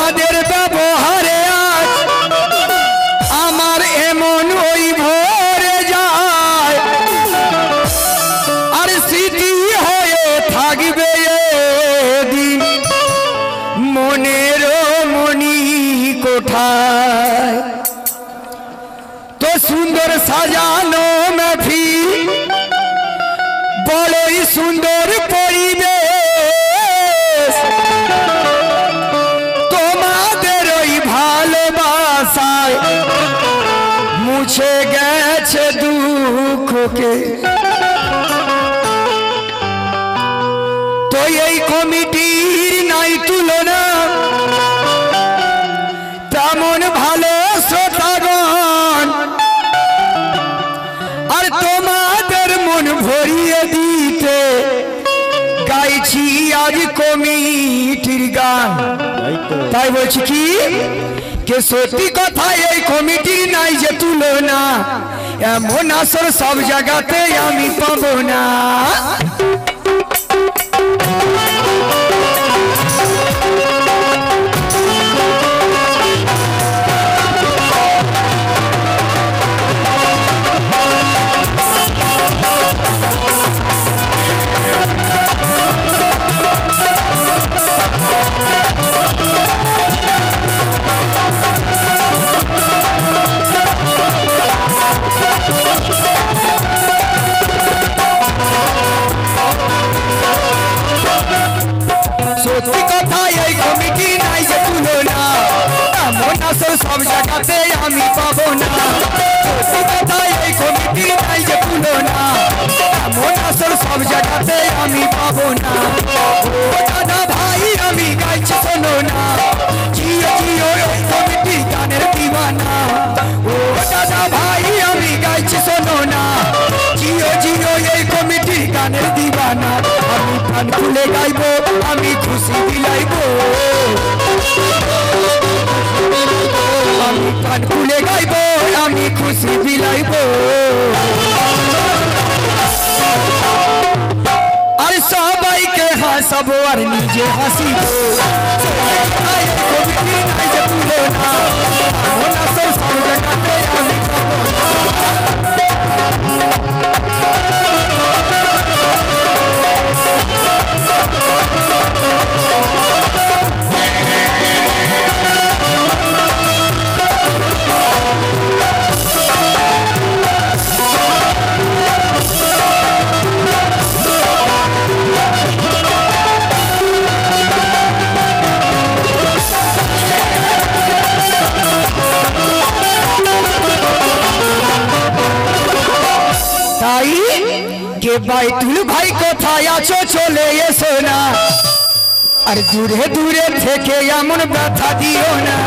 তোমাদের ব্যবহারে আজ আমার এমন ওই ভরে যায় আর স্মৃতি হয়ে থাকবে দিন মনের মনি কোঠায় তো সুন্দর সাজানো महफिल বড়ই সুন্দর পরিবেশ তোমাদের ওই ভালোবাসায় মুছে গেছে দুঃখকে তো এই কমিটির নাই তুলনা তেমন ভালো শ্রোতাগণ আর তোমাদের মন ভরিয়ে দিতে গাইছি আজ কমিটির গান তাই বলছি কি কে সত্যি কথা এই কমিটির নাই যে তুলনা এমন আসর সব জায়গাতে আমি পাবো না सब जगते আমি পাবো না কথাই এই কমিটি নাই যে তুলনা এমন আসর সব জায়গাতে আমি পাবো না ও দাদা ভাই আমি গাইছি শোনো না জিও জিও এই কমিটি গানের দিওয়ানা ও দাদা ভাই আমি গাইছি শোনো না জিও জিও এই কমিটি গানের দিওয়ানা আমি প্রাণ খুলে গাইবো আমি খুশি বিলাইবো আমি প্রাণ খুলে গাইবো আমি খুশি বিলাইবো আর সবাইকে হাসাবো আর নিজে হাসিবো বাইতুল ভাই কোথায় আছো চলে এসো না আর দূরে দূরে থেকে এমন ব্যথা দিও না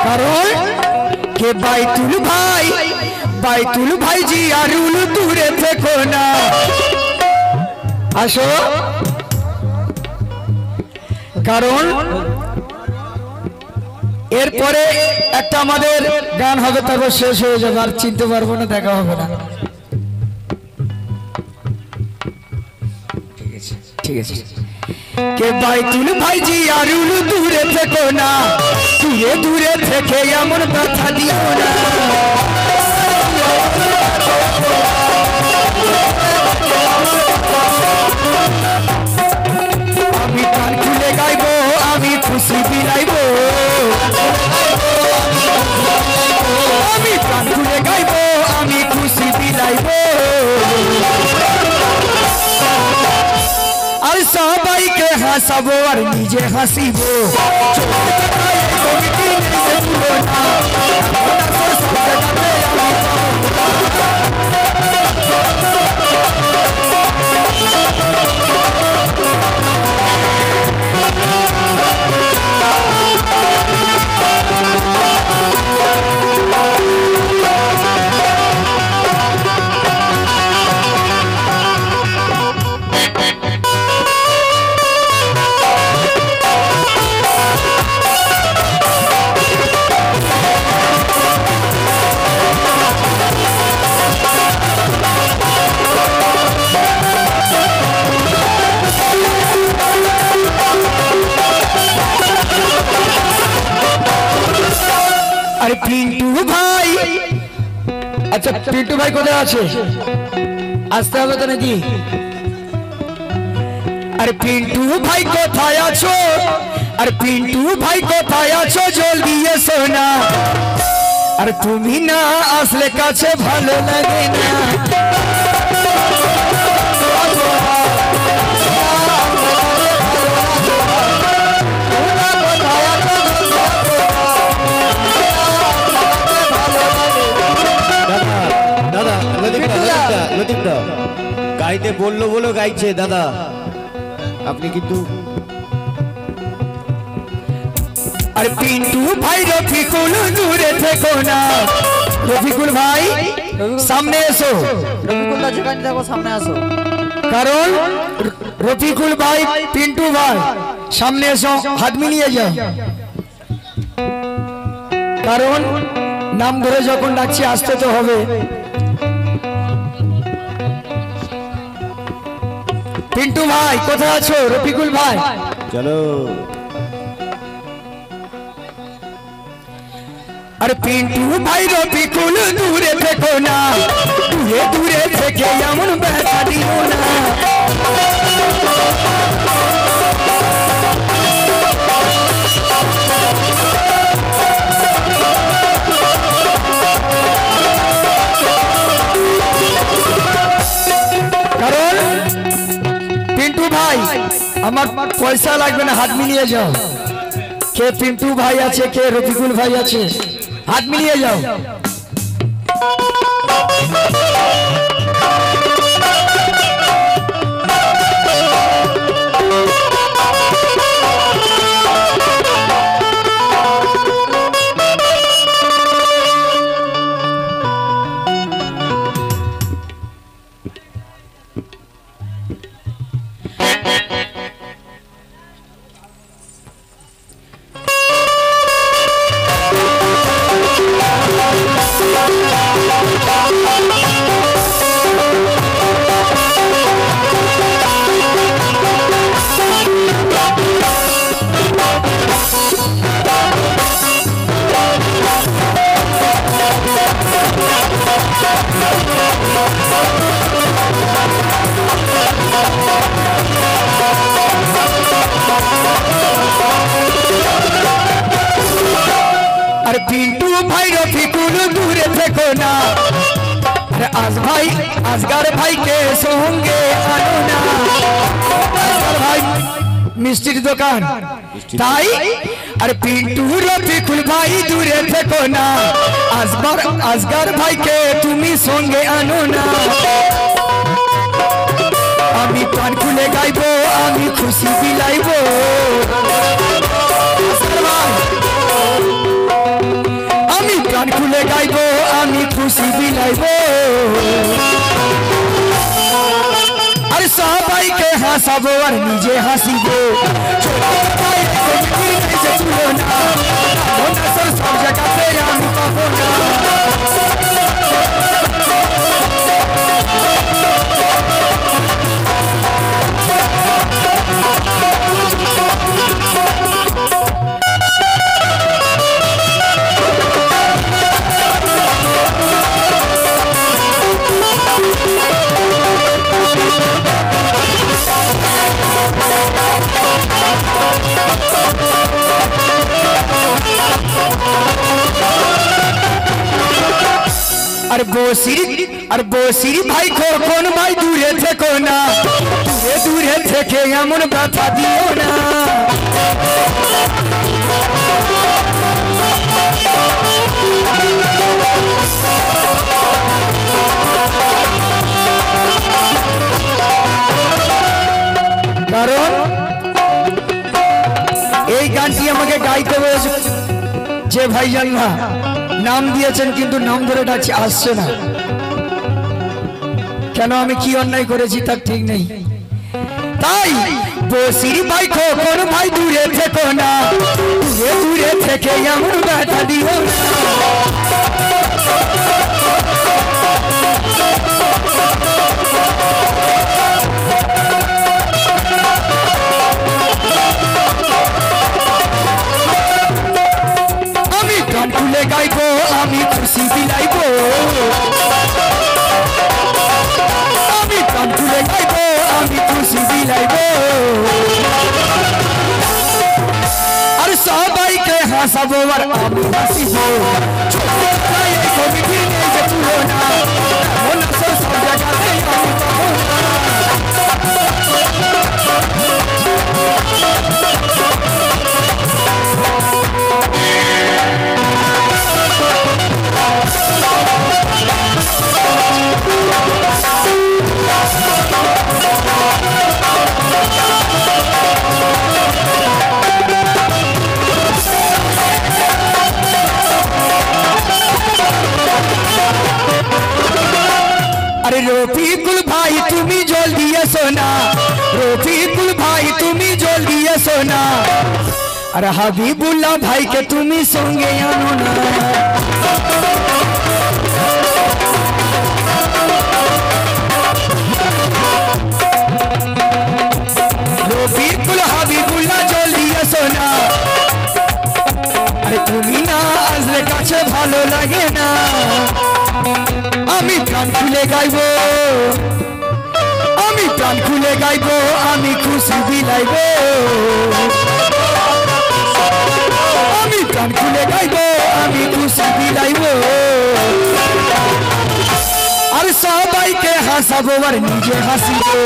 কারণ কে বাইতুল ভাই জি আরুল দূরে থেকো না আসো কারণ এরপরে একটা আমাদের গান হবে তারপর শেষ হয়ে যাবে আর চিনতে পারবো না দেখা হবে না ঠিক আছে কে বাইতুল ভাই জি আরুল দূরে থেকো না দূরে দূরে থেকে এমন ব্যথা দিও না আমি প্রাণ খুলে গাইবো আমি খুশি বিলাইবো আমি প্রাণ খুলে গাইবো আমি খুশি বিলাইবো আর সবাইকে হাসাবো আর নিজে হাসিবো अरे पिंटू भाई अच्छा पिंटू भाई कोথায় আছে আসতে হবে তো নাকি अरे पिंटू भाई কোথায় আছো अरे पिंटू भाई কোথায় আছো জলদি এসো না अरे তুমি না আসলে কাছে ভালো লাগে না গাইতে বললো বলো গাইছে দাদা আপনি কিন্তু अरे पिंटू भाई रफिकुल दूरे থেকো না রফিকুল ভাই সামনে এসো রফিকুল দা যেখানে দেখো সামনে আসো কারণ রফিকুল ভাই পিন্টু ভাই সামনে এসো হাত মিলিয়ে যাও কারণ নাম ধরে যখন ডাকছি আসতে তো হবে पिंटू भाई কোথায় আছো রফিকুল ভাই চলো अरे पिंटू भाई रफिकुल दूरे থেকো না দূরে দূরে থেকে এমন ব্যথা দিও না কারণ पिंटू भाई আমার পয়সা লাগবে না হাত মিলিয়ে যাও কে पिंटू भाई আছে কে রফিকুল ভাই আছে हाथ मिलिए जाओ अरे पिंटू भाई रफिकुल दूरे থেকো না अरे असगर भाई के संगे आनो ना असगर भाई मिस्त्री दुकान ताई अरे पिंटू रफिकुल भाई दूरे থেকো না असगर भाई के তুমি संगे आनो ना আমি প্রাণ খুলে গাইবো আমি খুশি বিলাইবো असगर भाई আমি প্রাণ খুলে গাইবো আমি খুশি বিলাইবো আর সবাইকে হাসাবো আর নিজে হাসিবো সব জায়গাতে আমি পাবো না अरे बोसिरी भाई कौन भाई दूरे থেকো না दूरे दूरे থেকে এমন ব্যথা দিও না কারণ এই গানটি আমাকে গাইতে বলেছে যে ভাইজান না नाम দিয়েছেন কিন্তু নাম ধরে ডাকছি আসছে না কেন আমি কি অন্যায় করেছি তা ঠিক নেই তাই বসিরি ভাই কোন ভাই দূরে থেকো না দূরে দূরে থেকে এমন ব্যথা দিও না আমি প্রাণ খুলে গাইবো আমি খুশি বিলাইবো আমি প্রাণ খুলে গাইবো আমি খুশি বিলাইবো আর সবাইকে হাসাবো আর আমি হাসিবো কমিটি নেই যে তুলনা মনে সব জায়গাতে আমি পাবো अरे रफिकुल भाई तुम्हें जल्दी सोना रफिकुल भाई तुम्हें जल्दी सोना अरे हबीबुल्लाह भाई के तुम्हें संगे आनो ना रफिकुल हबीबुल्लाह जल्दी सोना अरे तुम्हें ना आजले काछे भालो लागे ना আমি প্রাণ খুলে গাইবো আমি প্রাণ খুলে গাইবো আমি খুশি বিলাইবো আমি প্রাণ খুলে গাইবো আমি খুশি বিলাইবো আর সবাইকে হাসাবো আর নিজে হাসিবো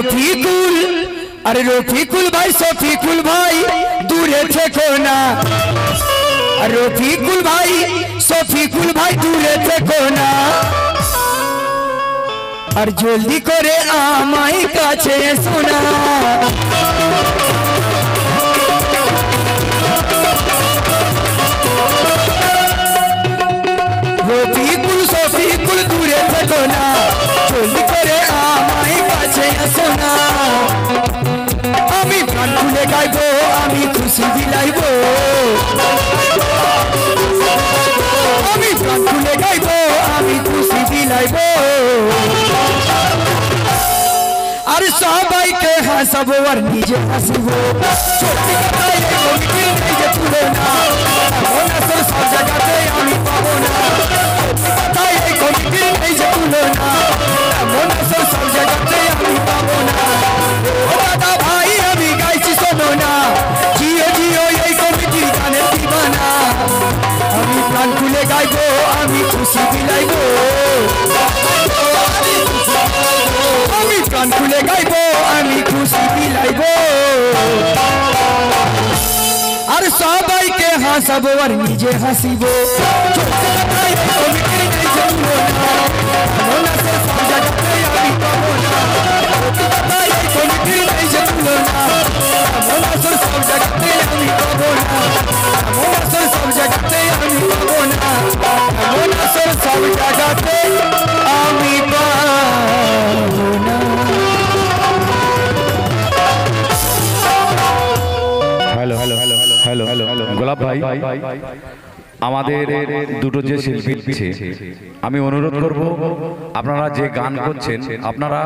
रफिकुल अरे रफिकुल भाई शफिकुल भाई दूरे থেকো না रफिकुल भाई शफिकुल भाई दूरे থেকো না আর জলদি করে আমায় কাছে শোনা रफिकुल शफिकुल दूरे থেকো না জলদি করে আমায় কাছে শোনা আমি প্রাণ খুলে গাইবো আমি খুশি বিলাইবো আমি প্রাণ খুলে গাইবো আমি খুশি বিলাইবো আর সবাইকে হাসাবো আর নিজে হাসিবো সত্যি কথাই এই কমিটির নেই যে তুলনা মনে সব জায়গাতে আমি পাবো না সত্যি কথাই এই কমিটির নেই যে তুলনা মনে সব জায়গাতে আমি পাবো না ও দাদা ভাই আমি গাইছি শোনো না জিও জিও এই কমিটির গানের দিবানা আমি প্রাণ খুলে গাইবো আমি খুশি বিলাইবো আমি প্রাণ খুলে গাইবো আমি খুশি বিলাইবো আর সবাইকে হাসাবো আর নিজে হাসিবো কমিটির নেই যে তুলনা মনে সব জায়গাতে আমি পাবো না কমিটির নেই যে তুলনা মনে সব জায়গাতে আমি পাবো না মনে সব জায়গাতে আমি পাবো না মনে সব জায়গাতে আমি পাবো না hello hello hello hello hello hello গোলাপ ভাই আমাদের দুটো যে শিল্পী আছে আমি অনুরোধ করব আপনারা যে গান করছেন আপনারা